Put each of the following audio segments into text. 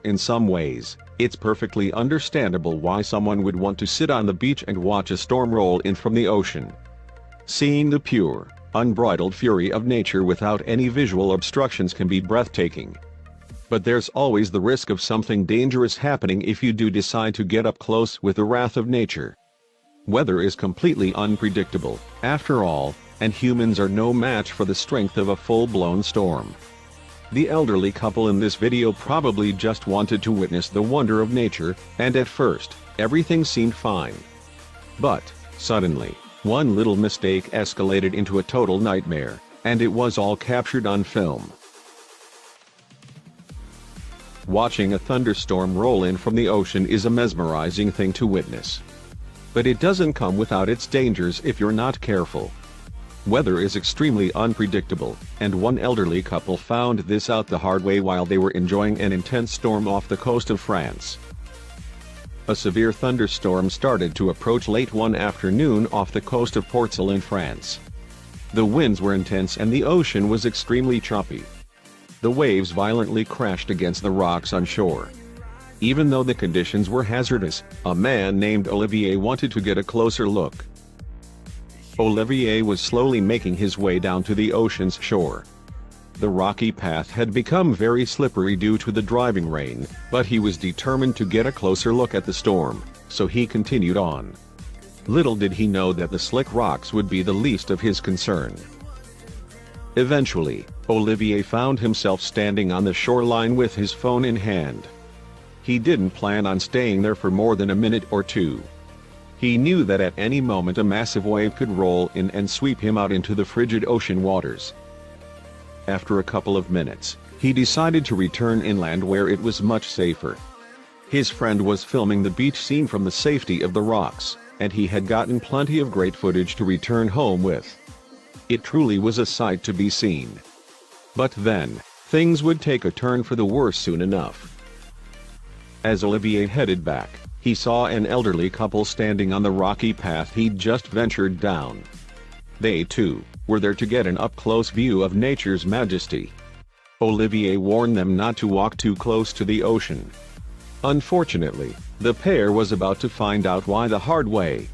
In some ways, it's perfectly understandable why someone would want to sit on the beach and watch a storm roll in from the ocean. Seeing the pure, unbridled fury of nature without any visual obstructions can be breathtaking. But there's always the risk of something dangerous happening if you do decide to get up close with the wrath of nature. Weather is completely unpredictable, after all, and humans are no match for the strength of a full-blown storm. The elderly couple in this video probably just wanted to witness the wonder of nature, and at first, everything seemed fine. But, suddenly, one little mistake escalated into a total nightmare, and it was all captured on film. Watching a thunderstorm roll in from the ocean is a mesmerizing thing to witness. But it doesn't come without its dangers if you're not careful. Weather is extremely unpredictable, and one elderly couple found this out the hard way while they were enjoying an intense storm off the coast of France. A severe thunderstorm started to approach late one afternoon off the coast of Portugal in France. The winds were intense and the ocean was extremely choppy. The waves violently crashed against the rocks on shore. Even though the conditions were hazardous, a man named Olivier wanted to get a closer look. Olivier was slowly making his way down to the ocean's shore. The rocky path had become very slippery due to the driving rain, but he was determined to get a closer look at the storm, so he continued on. Little did he know that the slick rocks would be the least of his concern. Eventually, Olivier found himself standing on the shoreline with his phone in hand. He didn't plan on staying there for more than a minute or two. He knew that at any moment a massive wave could roll in and sweep him out into the frigid ocean waters. After a couple of minutes, he decided to return inland where it was much safer. His friend was filming the beach scene from the safety of the rocks, and he had gotten plenty of great footage to return home with. It truly was a sight to be seen. But then, things would take a turn for the worse soon enough. As Olivier headed back, he saw an elderly couple standing on the rocky path he'd just ventured down. They, too, were there to get an up-close view of nature's majesty. Olivier warned them not to walk too close to the ocean. Unfortunately, the pair was about to find out why the hard way.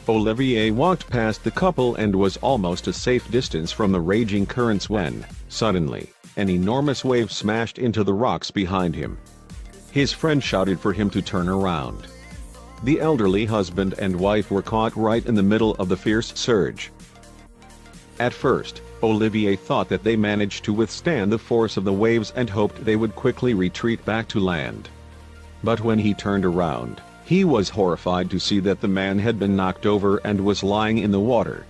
Olivier walked past the couple and was almost a safe distance from the raging currents when, suddenly, an enormous wave smashed into the rocks behind him. His friend shouted for him to turn around. The elderly husband and wife were caught right in the middle of the fierce surge. At first, Olivier thought that they managed to withstand the force of the waves and hoped they would quickly retreat back to land. But when he turned around, he was horrified to see that the man had been knocked over and was lying in the water.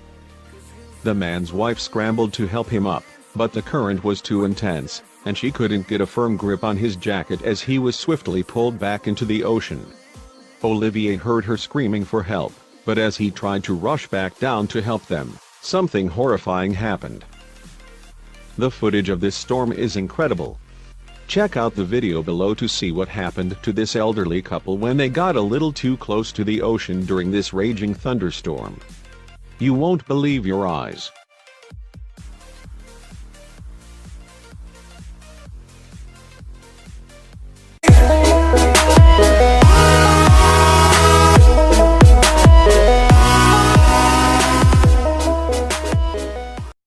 The man's wife scrambled to help him up, but the current was too intense, and she couldn't get a firm grip on his jacket as he was swiftly pulled back into the ocean. Olivier heard her screaming for help, but as he tried to rush back down to help them, something horrifying happened. The footage of this storm is incredible. Check out the video below to see what happened to this elderly couple when they got a little too close to the ocean during this raging thunderstorm. You won't believe your eyes.